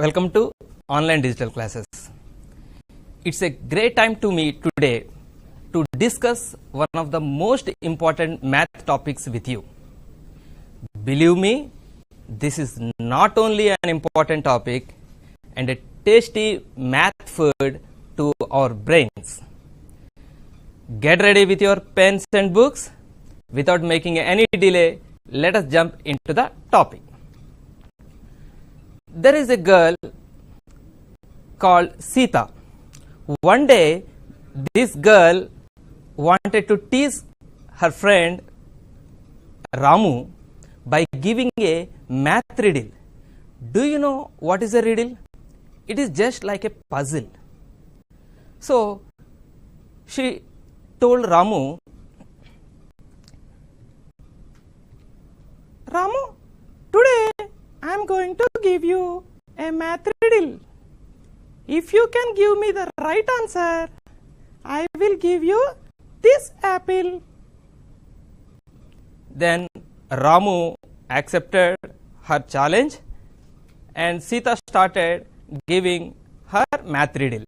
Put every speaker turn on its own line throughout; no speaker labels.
Welcome to online digital classes. It's a great time to me today to discuss one of the most important math topics with you. Believe me, this is not only an important topic and a tasty math food to our brains. Get ready with your pens and books. Without making any delay, let us jump into the topic. There is a girl called Sita. One day, this girl wanted to tease her friend Ramu by giving a math riddle. Do you know what is a riddle? It is just like a puzzle. So, she told Ramu, Ramu, today I am going to give you a math riddle. If you can give me the right answer, I will give you this apple. Then Ramu accepted her challenge and Sita started giving her math riddle.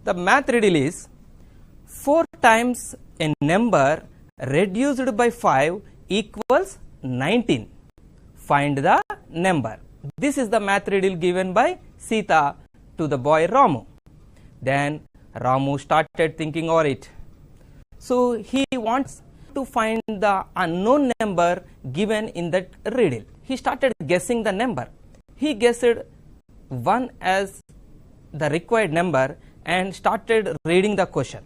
The math riddle is 4 times a number reduced by 5 equals 19. Find the number. This is the math riddle given by Sita to the boy Ramu. Then Ramu started thinking over it. So he wants to find the unknown number given in that riddle. He started guessing the number. He guessed 1 as the required number and started reading the question.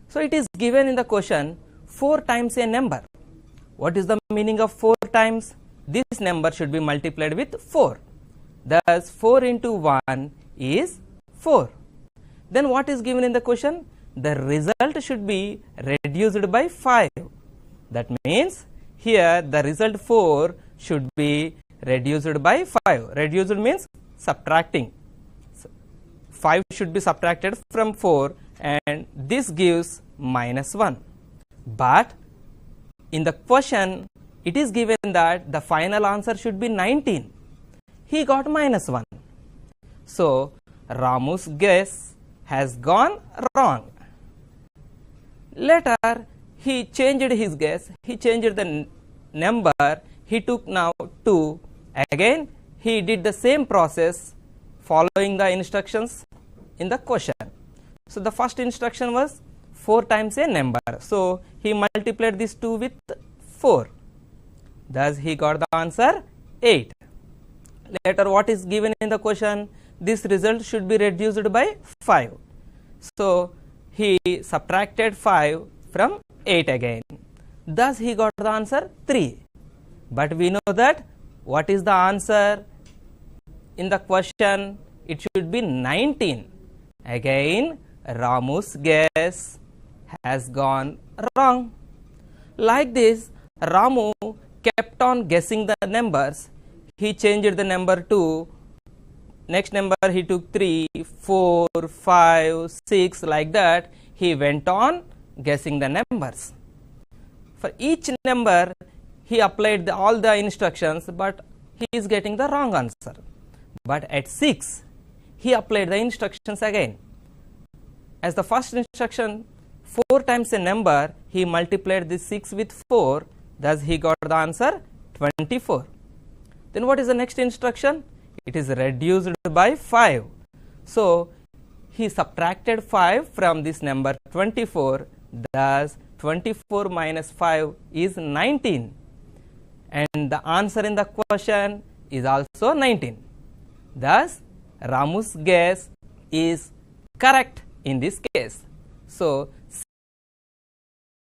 So it is given in the question 4 times a number. What is the meaning of 4 times? This number should be multiplied with 4. Thus 4 into 1 is 4. Then what is given in the question? The result should be reduced by 5. That means here the result 4 should be reduced by 5. Reduced means subtracting. 5 should be subtracted from 4 and this gives -1. But in the question it is given that the final answer should be 19. He got -1. So Ramu's guess has gone wrong. Later he changed his guess. He changed the number. He took now 2. Again he did the same process following the instructions in the question. So the first instruction was 4 times a number. So he multiplied this 2 with 4. Thus he got the answer 8. Later what is given in the question? This result should be reduced by 5. So he subtracted 5 from 8 again. Thus he got the answer 3. But we know that what is the answer in the question? It should be 19. Again Ramu's guess has gone wrong. Like this, Ramu kept on guessing the numbers. He changed the number to next number. He took 3, 4, 5, 6, like that. He went on guessing the numbers. For each number he applied all the instructions, but he is getting the wrong answer. But at 6 he applied the instructions again. As the first instruction 4 times a number, he multiplied this 6 with 4. Thus he got the answer 24. Then what is the next instruction? It is reduced by 5. So he subtracted 5 from this number 24. Thus 24 minus 5 is 19. And the answer in the question is also 19. Thus Ramu's guess is correct in this case. So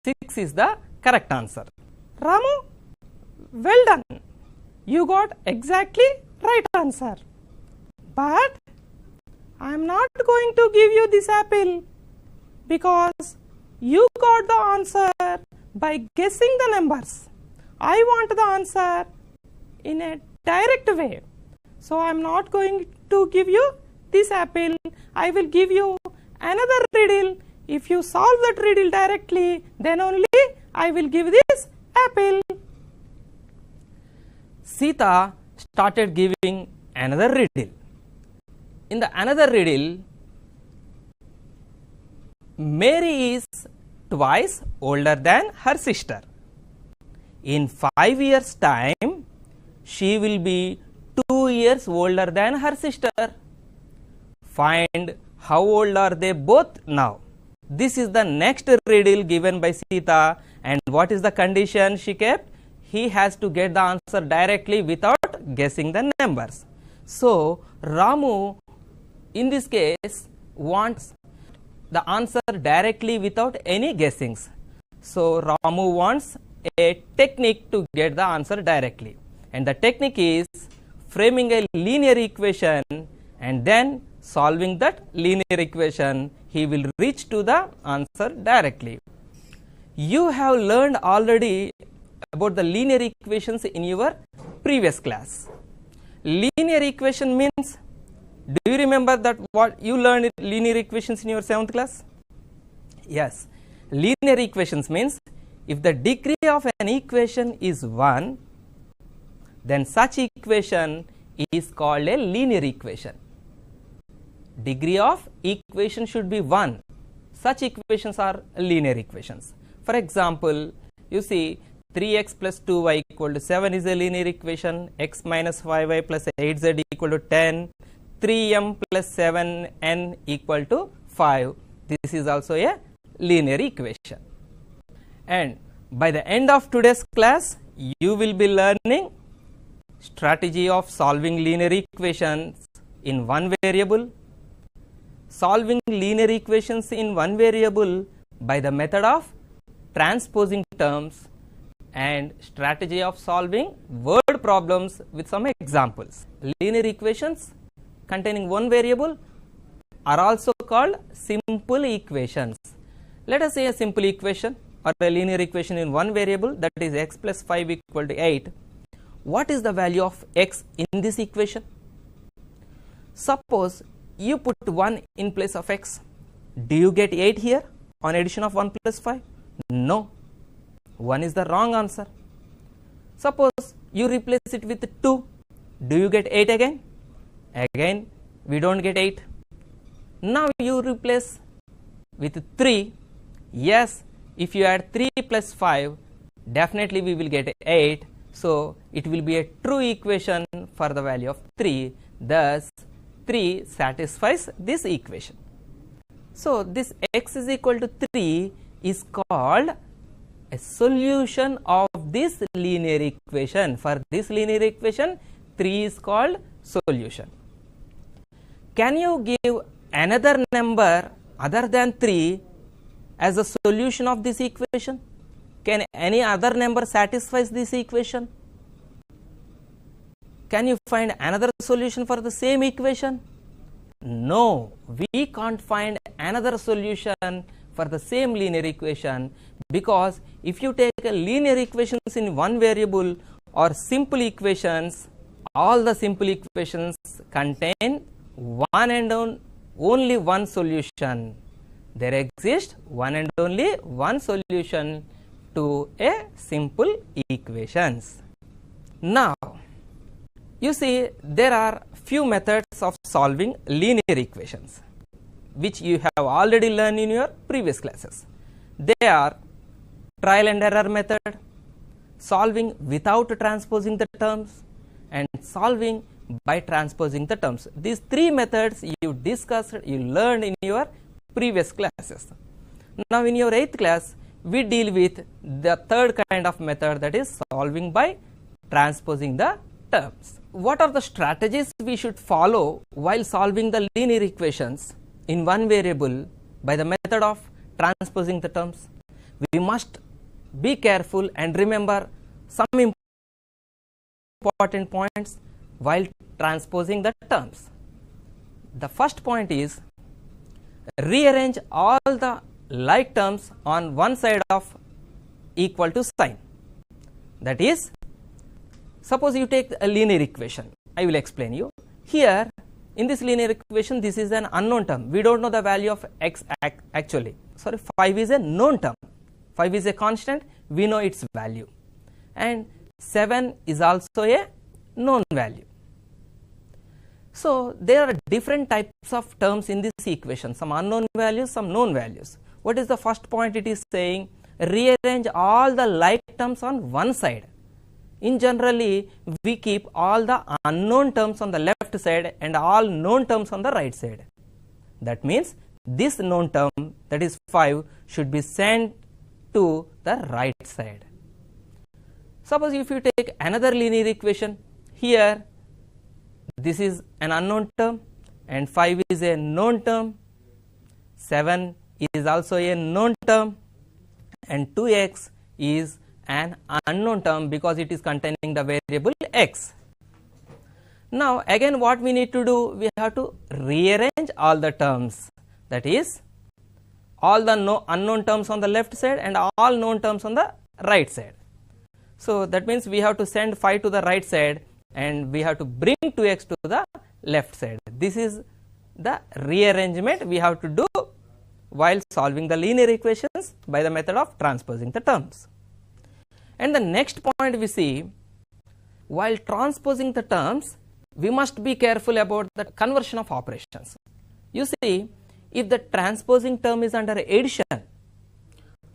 6 is the correct answer. Ramu, well done. You got exactly right answer. But I am not going to give you this apple because you got the answer by guessing the numbers. I want the answer in a direct way. So I am not going to give you this apple. I will give you another riddle. If you solve that riddle directly, then only I will give this apple. Sita started giving another riddle. In the another riddle, Mary is twice older than her sister. In 5 years' time, she will be 2 years older than her sister. Find how old are they both now. This is the next riddle given by Sita, and what is the condition she kept? He has to get the answer directly without guessing the numbers. So Ramu in this case wants the answer directly without any guessings. So Ramu wants a technique to get the answer directly, and the technique is framing a linear equation and then solving that linear equation. He will reach to the answer directly. You have learned already about the linear equations in your previous class. Linear equation means, do you remember that what you learned linear equations in your 7th class? Yes. Linear equations means if the degree of an equation is 1, then such equation is called a linear equation. Degree of equation should be 1. Such equations are linear equations. For example, you see 3x plus 2y equal to 7 is a linear equation, x minus 5y plus 8z equal to 10, 3m plus 7n equal to 5. This is also a linear equation. And by the end of today's class, you will be learning strategy of solving linear equations in one variable, solving linear equations in one variable by the method of transposing terms, and strategy of solving word problems with some examples. Linear equations containing one variable are also called simple equations. Let us say a simple equation or a linear equation in one variable, that is x plus 5 equal to 8. What is the value of x in this equation? Suppose you put 1 in place of x. Do you get 8 here on addition of 1 plus 5? No. 1 is the wrong answer. Suppose you replace it with 2. Do you get 8 again? Again we don't get 8. Now you replace with 3. Yes, if you add 3 plus 5, definitely we will get 8. So it will be a true equation for the value of 3. Thus 3 satisfies this equation. So this x is equal to 3 is called a solution of this linear equation. For this linear equation, 3 is called solution. Can you give another number other than 3 as a solution of this equation? Can any other number satisfies this equation? Can you find another solution for the same equation? No, we can't find another solution for the same linear equation, because if you take a linear equations in one variable or simple equations, all the simple equations contain one and only one solution. There exists one and only one solution to a simple equations. Now you see there are few methods of solving linear equations which you have already learned in your previous classes. They are trial and error method, solving without transposing the terms, and solving by transposing the terms. These three methods you discussed, you learned in your previous classes. Now in your 8th class, we deal with the third kind of method, that is solving by transposing the terms. What are the strategies we should follow while solving the linear equations in one variable by the method of transposing the terms? We must be careful and remember some important points while transposing the terms. The first point is rearrange all the like terms on one side of equal to sign. That is, suppose you take a linear equation. I will explain you. Here in this linear equation, this is an unknown term. We don't know the value of x actually. Sorry, 5 is a known term. 5 is a constant. We know its value. And 7 is also a known value. So there are different types of terms in this equation. Some unknown values, some known values. What is the first point? It is saying rearrange all the like terms on one side. In generally, we keep all the unknown terms on the left side and all known terms on the right side. That means this known term, that is 5, should be sent to the right side. Suppose if you take another linear equation, here this is an unknown term and 5 is a known term, 7 is also a known term, and 2x is an unknown term because it is containing the variable x. Now again what we need to do, we have to rearrange all the terms, that is all the unknown terms on the left side and all known terms on the right side. So that means we have to send 5 to the right side and we have to bring 2x to the left side. This is the rearrangement we have to do while solving the linear equations by the method of transposing the terms. And the next point we see, while transposing the terms, we must be careful about the conversion of operations. You see, if the transposing term is under addition,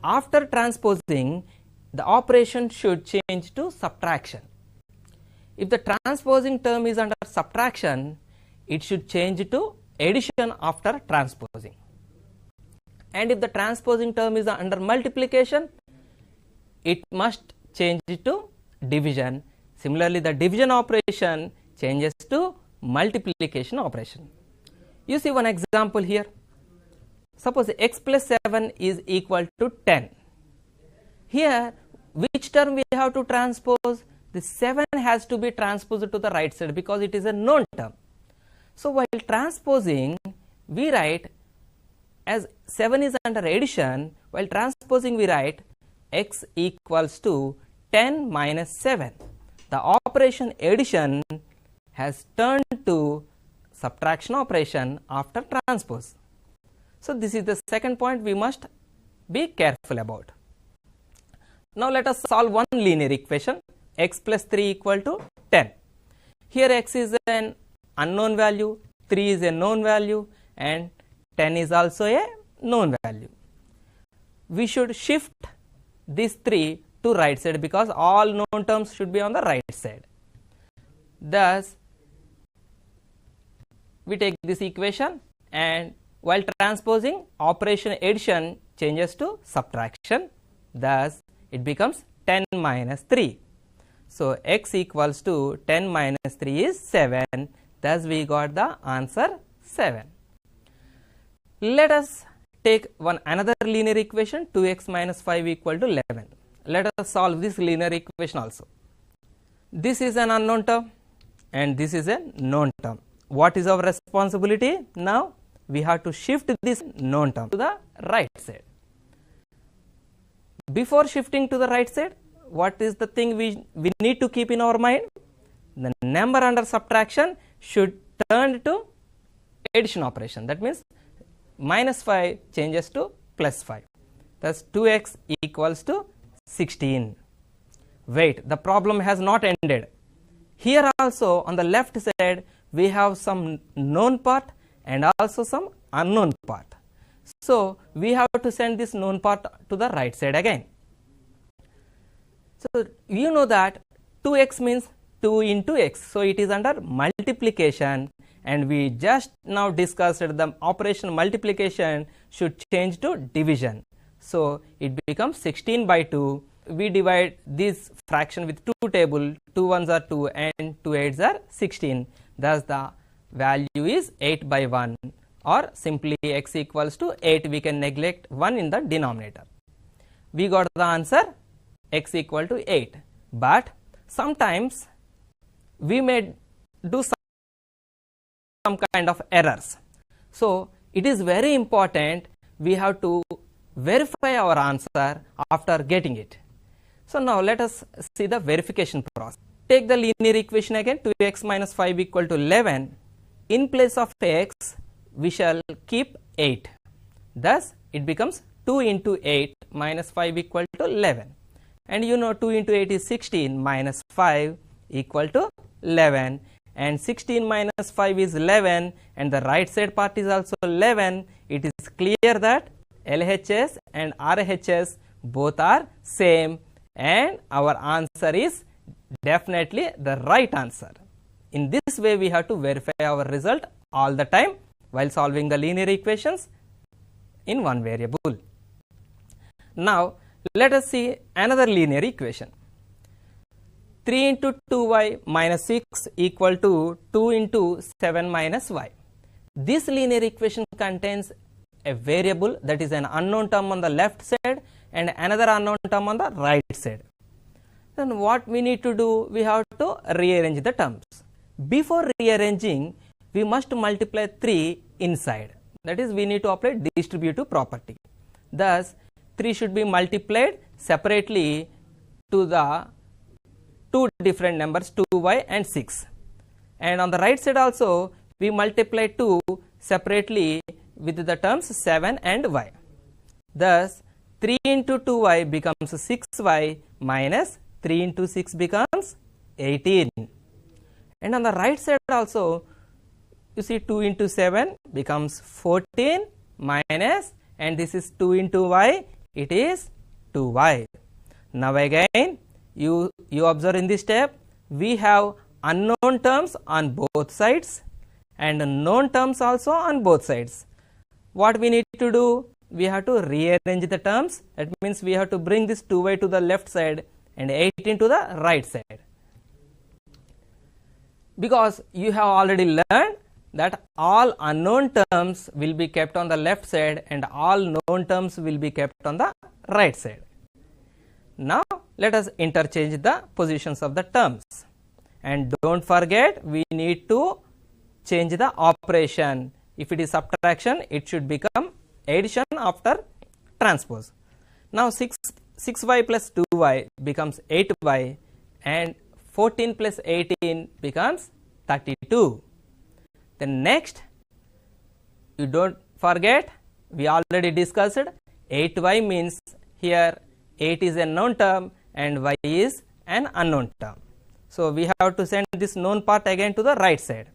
after transposing, the operation should change to subtraction. If the transposing term is under subtraction, it should change to addition after transposing. And if the transposing term is under multiplication, it must change to division. Similarly, the division operation changes to multiplication operation. You see one example here. Suppose x plus 7 is equal to 10. Here, which term we have to transpose? The 7 has to be transposed to the right side because it is a known term. So while transposing, we write, as 7 is under addition, while transposing we write x equals to 10 minus 7. The operation addition has turned to subtraction operation after transpose. So this is the second point we must be careful about. Now let us solve one linear equation, x plus 3 equal to 10. Here x is an unknown value, 3 is a known value, and 10 is also a known value. We should shift this 3 to right side because all known terms should be on the right side. Thus, we take this equation and while transposing, operation addition changes to subtraction. Thus, it becomes 10 minus 3. So, x equals to 10 minus 3 is 7. Thus, we got the answer 7. Let us take another linear equation, 2x minus 5 equal to 11. Let us solve this linear equation also. This is an unknown term and this is a known term. What is our responsibility? Now, we have to shift this known term to the right side. Before shifting to the right side, what is the thing we need to keep in our mind? The number under subtraction should turn to addition operation. That means minus 5 changes to plus 5. Thus 2x equals to 16. Wait, the problem has not ended. Here also on the left side we have some known part and also some unknown part. So we have to send this known part to the right side again. So you know that 2x means 2 into x. So it is under multiplication, and we just now discussed the operation multiplication should change to division. So it becomes 16 by 2. We divide this fraction with 2 table, 2 ones are 2 and 2 8s are 16. Thus the value is 8 by 1, or simply x equals to 8. We can neglect 1 in the denominator. We got the answer x equal to 8, but sometimes we may do some kind of errors. So it is very important we have to verify our answer after getting it. So now let us see the verification process. Take the linear equation again, 2x minus 5 equal to 11. In place of x, we shall keep 8. Thus, it becomes 2 into 8 minus 5 equal to 11. And you know 2 into 8 is 16 minus 5 equal to 11. And 16 minus 5 is 11, and the right side part is also 11. It is clear that LHS and RHS both are same, and our answer is definitely the right answer. In this way, we have to verify our result all the time while solving the linear equations in one variable. Now, let us see another linear equation. 3 into 2y minus 6 equal to 2 into 7 minus y. This linear equation contains a variable that is an unknown term on the left side and another unknown term on the right side. Then what we need to do? We have to rearrange the terms. Before rearranging, we must multiply 3 inside. That is, we need to apply distributive property. Thus, 3 should be multiplied separately to the two different numbers, 2y and 6. And on the right side also, we multiply 2 separately with the terms 7 and y. Thus, 3 into 2y becomes 6y minus 3 into 6 becomes 18. And on the right side also, you see 2 into 7 becomes 14 minus, and this is 2 into y, it is 2y. Now again, you observe in this step, we have unknown terms on both sides and known terms also on both sides. What we need to do? We have to rearrange the terms. That means we have to bring this 2y to the left side and 18 to the right side. Because you have already learned that all unknown terms will be kept on the left side and all known terms will be kept on the right side. Now, let us interchange the positions of the terms. And don't forget, we need to change the operation. If it is subtraction, it should become addition after transpose. Now, 6y plus 2y becomes 8y, and 14 plus 18 becomes 32. Then next, you don't forget, we already discussed 8y means here 8 is a known term and y is an unknown term. So, we have to send this known part again to the right side.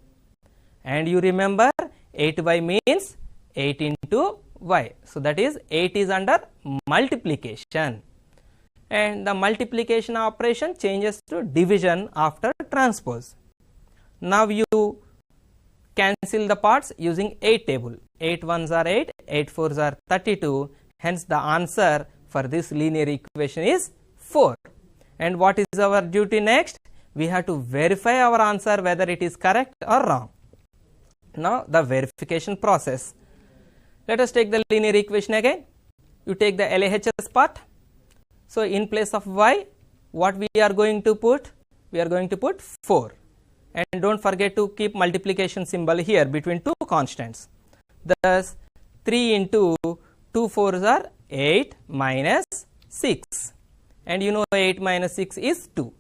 And you remember 8y means 8 into y. So, that is 8 is under multiplication. And the multiplication operation changes to division after transpose. Now, you cancel the parts using 8 table. 8 ones are 8, 8 fours are 32. Hence, the answer for this linear equation is 4. And what is our duty next? We have to verify our answer whether it is correct or wrong. Now, the verification process. Let us take the linear equation again. You take the LHS part. So, in place of y, what we are going to put? We are going to put 4. And don't forget to keep multiplication symbol here between two constants. Thus, 3 into 2 fours are 8 minus 6. And you know 8 minus 6 is 2.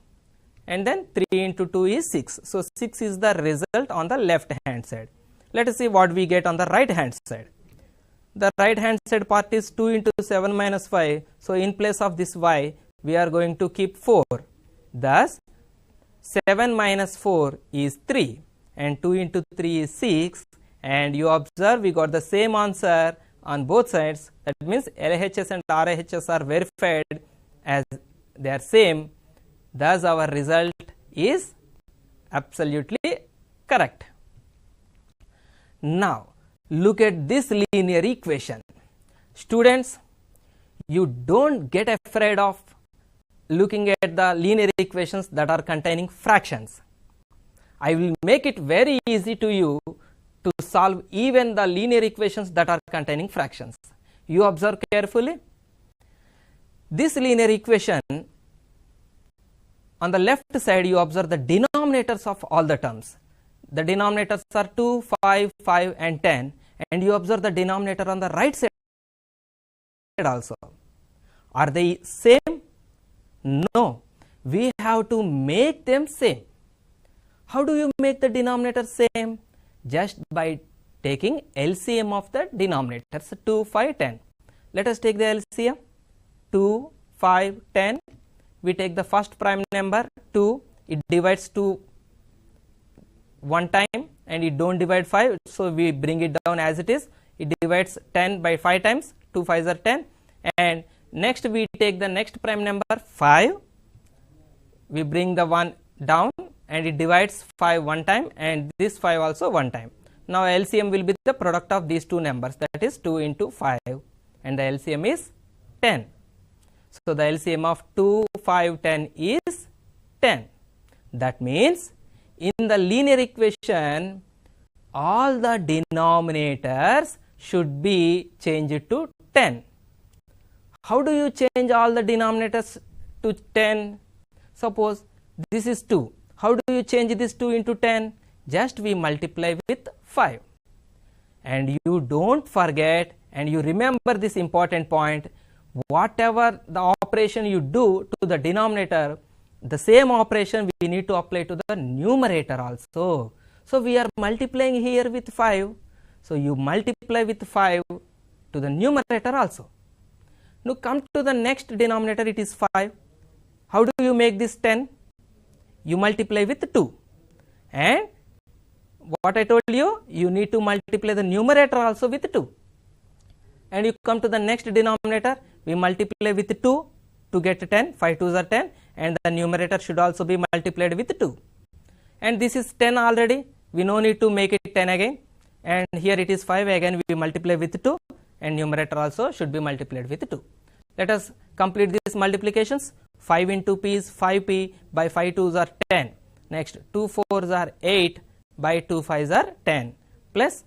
And then 3 into 2 is 6. So, 6 is the result on the left hand side. Let us see what we get on the right hand side. The right hand side part is 2 into 7 minus 5. So, in place of this y, we are going to keep 4. Thus, 7 minus 4 is 3 and 2 into 3 is 6, and you observe we got the same answer on both sides. That means LHS and RHS are verified as they are same. Thus, our result is absolutely correct. Now, look at this linear equation. Students, you don't get afraid of looking at the linear equations that are containing fractions. I will make it very easy to you to solve even the linear equations that are containing fractions. You observe carefully. This linear equation on the left side you observe the denominators of all the terms. The denominators are 2, 5, 5 and 10, and you observe the denominator on the right side also. Are they same? No, we have to make them same. How do you make the denominator same? Just by taking LCM of the denominators 2, 5, 10. Let us take the LCM 2, 5, 10. We take the first prime number 2, it divides 2 one time and it don't divide 5, so we bring it down as it is. It divides 10 by 5 times, 2 5s are 10, and next we take the next prime number 5, we bring the 1 down and it divides 5 one time and this 5 also one time. Now LCM will be the product of these two numbers, that is 2 into 5, and the LCM is 10. So the LCM of 2, 5, 10 is 10. That means in the linear equation all the denominators should be changed to 10. How do you change all the denominators to 10? Suppose this is 2. How do you change this 2 into 10? Just we multiply with 5. And you don't forget and you remember this important point, whatever the operation you do to the denominator, the same operation we need to apply to the numerator also. So we are multiplying here with 5. So you multiply with 5 to the numerator also. Now come to the next denominator, it is 5. How do you make this 10? You multiply with 2. And what I told you, you need to multiply the numerator also with 2. And you come to the next denominator, we multiply with 2 to get 10, 5 2s are 10, and the numerator should also be multiplied with 2. And this is 10 already, we no need to make it 10 again, and here it is 5, again we multiply with 2, and numerator also should be multiplied with 2. Let us complete these multiplications. 5 into p is 5p, by 5 2s are 10, next 2 4s are 8, by 2 5s are 10, plus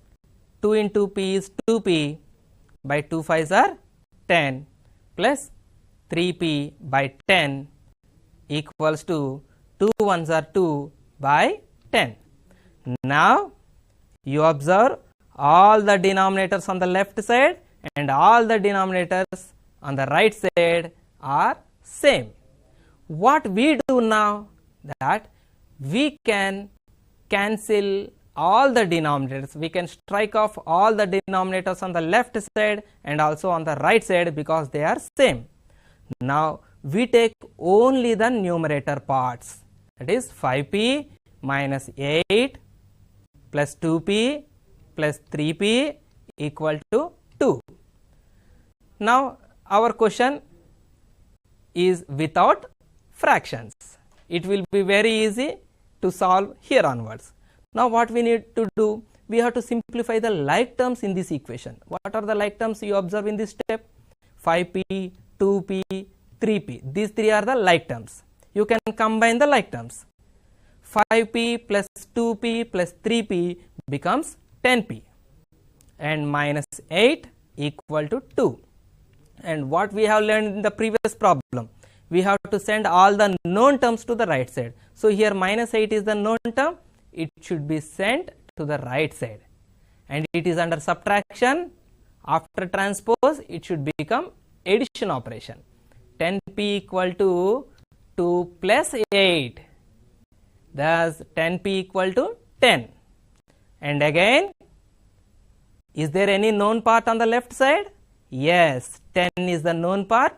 2 into p is 2p, by 2 5s are 10, plus 3p by 10 equals to 2 1s are 2 by 10. Now you observe all the denominators on the left side and all the denominators on the right side are same. What we do now, that we can cancel all the denominators, we can strike off all the denominators on the left side and also on the right side because they are same. Now we take only the numerator parts, that is 5p minus 8 plus 2p plus 3p equal to 2. Now our question is without fractions. It will be very easy to solve here onwards. Now what we need to do, we have to simplify the like terms in this equation. What are the like terms you observe in this step? 5p, 2p, 3p. These three are the like terms. You can combine the like terms. 5p plus 2p plus 3p becomes 10p, and minus 8 equal to 2. And what we have learned in the previous problem, we have to send all the known terms to the right side. So here minus 8 is the known term, it should be sent to the right side, and it is under subtraction. After transpose it should become addition operation. 10p equal to 2 plus 8, thus 10p equal to 10. And again, is there any known part on the left side? Yes, 10 is the known part,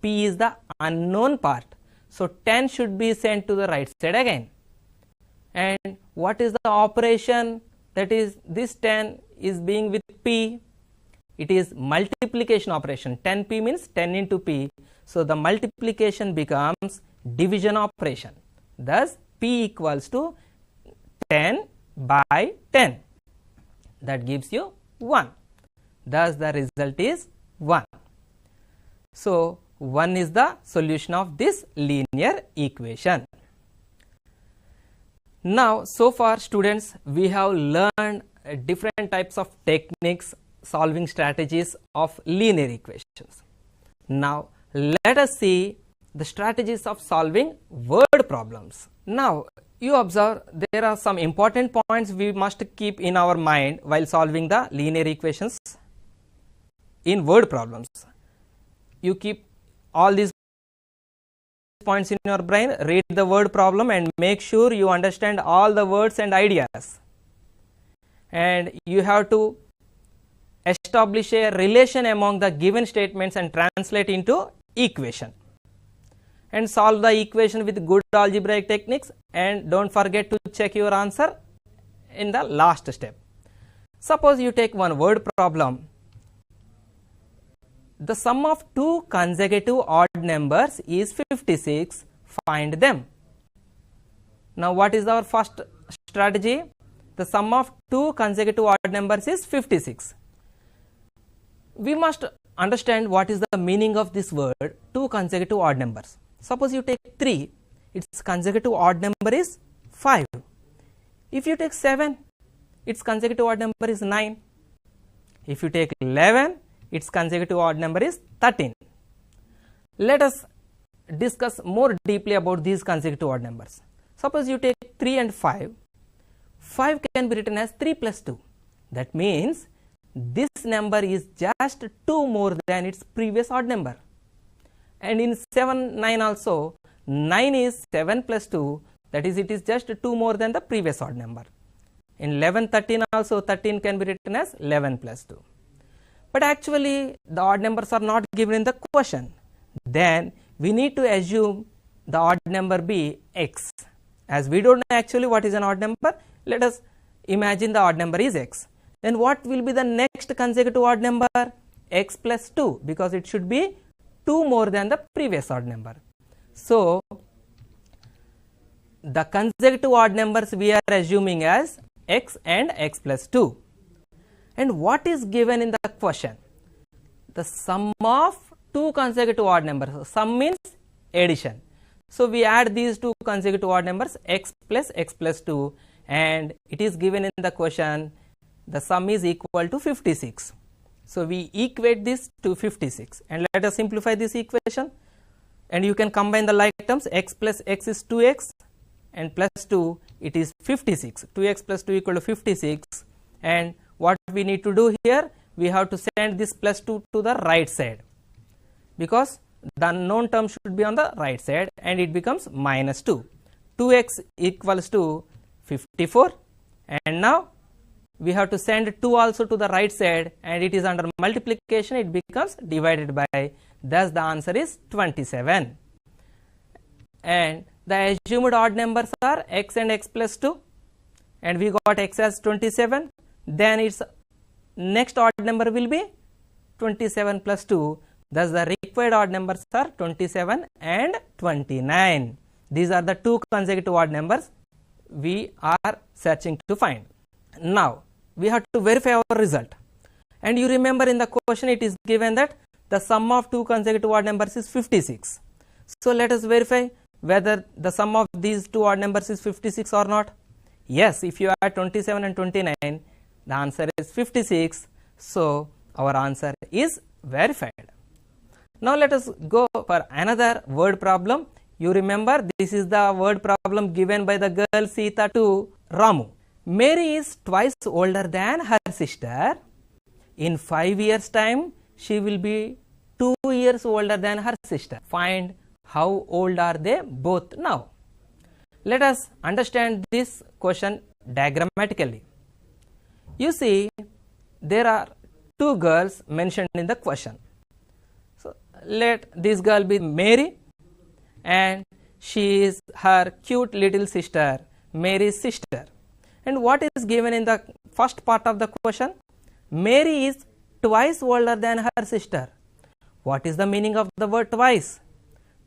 p is the unknown part. So 10 should be sent to the right side again. And what is the operation? That is, this 10 is being with p. It is multiplication operation. 10p means 10 into p. So the multiplication becomes division operation. Thus p equals to 10 by 10. That gives you 1. Thus the result is 1. So 1 is the solution of this linear equation. Now so far students, we have learned different types of techniques, solving strategies of linear equations. Now let us see the strategies of solving word problems. Now, you observe there are some important points we must keep in our mind while solving the linear equations in word problems. You keep all these points in your brain, read the word problem and make sure you understand all the words and ideas. And you have to establish a relation among the given statements and translate into equation. And solve the equation with good algebraic techniques, and don't forget to check your answer in the last step. Suppose you take one word problem. The sum of two consecutive odd numbers is 56. Find them. Now, what is our first strategy? The sum of two consecutive odd numbers is 56. We must understand what is the meaning of this word, two consecutive odd numbers. Suppose you take 3, its consecutive odd number is 5. If you take 7, its consecutive odd number is 9. If you take 11, its consecutive odd number is 13. Let us discuss more deeply about these consecutive odd numbers. Suppose you take 3 and 5. 5 can be written as 3 plus 2. That means this number is just 2 more than its previous odd number. And in 7, 9 also, 9 is 7 plus 2, that is, it is just 2 more than the previous odd number. In 11, 13 also, 13 can be written as 11 plus 2. But actually the odd numbers are not given in the question. Then we need to assume the odd number be x. As we don't know actually what is an odd number, let us imagine the odd number is x. Then what will be the next consecutive odd number? X plus 2, because it should be 2 more than the previous odd number. So, the consecutive odd numbers we are assuming as x and x plus 2. And what is given in the question? The sum of two consecutive odd numbers. So, sum means addition. So, we add these two consecutive odd numbers x plus 2, and it is given in the question the sum is equal to 56. So, we equate this to 56, and let us simplify this equation, and you can combine the like terms. X plus x is 2x and plus 2, it is 56. 2x plus 2 equal to 56, and what we need to do here, we have to send this plus 2 to the right side, because the unknown term should be on the right side, and it becomes minus 2. 2x equals to 54, and now we have to send 2 also to the right side, and it is under multiplication, it becomes divided by, thus the answer is 27. And the assumed odd numbers are x and x plus 2, and we got x as 27, then its next odd number will be 27 plus 2, thus the required odd numbers are 27 and 29. These are the two consecutive odd numbers we are searching to find. Now, we have to verify our result, and you remember in the question it is given that the sum of two consecutive odd numbers is 56. So, let us verify whether the sum of these two odd numbers is 56 or not. Yes, if you add 27 and 29, the answer is 56. So, our answer is verified. Now, let us go for another word problem. You remember this is the word problem given by the girl Sita to Ramu. Mary is twice older than her sister. In 5 years' time, she will be 2 years older than her sister. Find how old are they both now. Let us understand this question diagrammatically. You see, there are two girls mentioned in the question. So, let this girl be Mary, and she is her cute little sister, Mary's sister. And what is given in the first part of the question? Mary is twice older than her sister. What is the meaning of the word twice?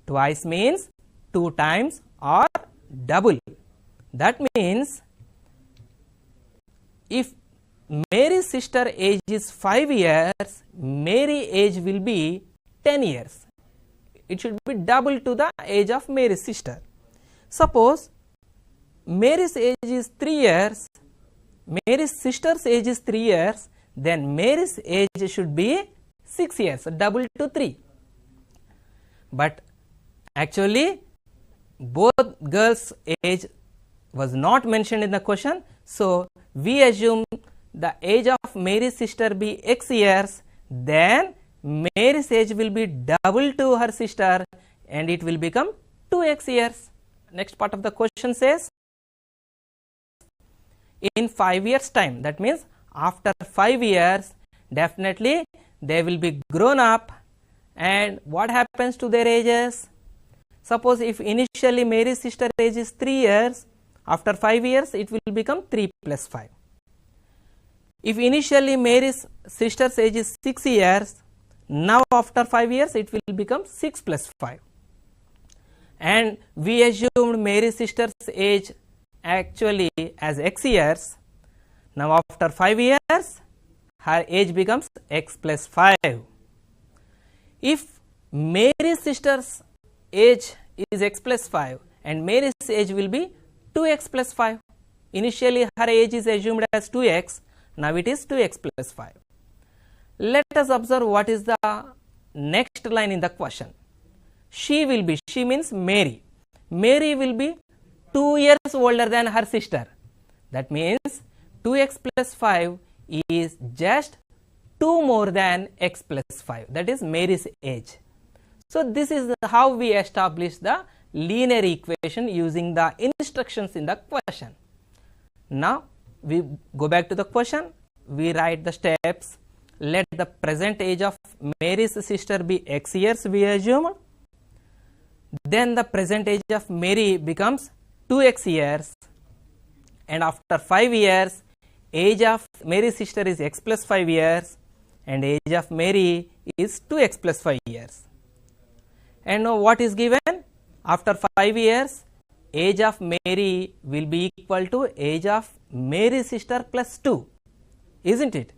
Twice means 2 times or double. That means if Mary's sister age is 5 years, Mary's age will be 10 years. It should be double to the age of Mary's sister. Suppose Mary's age is 3 years, Mary's sister's age is 3 years, then Mary's age should be 6 years, double to 3. But Actually, both girls' age was not mentioned in the question. So, we assume the age of Mary's sister be x years, then Mary's age will be double to her sister and it will become 2x years. Next part of the question says, in 5 years time, that means after 5 years, definitely they will be grown up, and what happens to their ages? Suppose if initially Mary's sister age is 3 years, after 5 years it will become 3 plus 5. If initially Mary's sister's age is 6 years, now after 5 years it will become 6 plus 5. And we assumed Mary's sister's age actually as x years. Now after 5 years her age becomes x plus 5. If Mary's sister's age is x plus 5 and Mary's age will be 2x plus 5. Initially her age is assumed as 2x, now it is 2x plus 5. Let us observe what is the next line in the question. She will be, she means Mary. Mary will be 2 years older than her sister. That means 2x plus 5 is just 2 more than x plus 5. That is Mary's age. So, this is how we establish the linear equation using the instructions in the question. Now, we go back to the question. We write the steps. Let the present age of Mary's sister be x years, we assume. Then the present age of Mary becomes 2x years, and after 5 years age of Mary's sister is x plus 5 years and age of Mary is 2x plus 5 years. And now what is given? After 5 years age of Mary will be equal to age of Mary's sister plus 2, isn't it?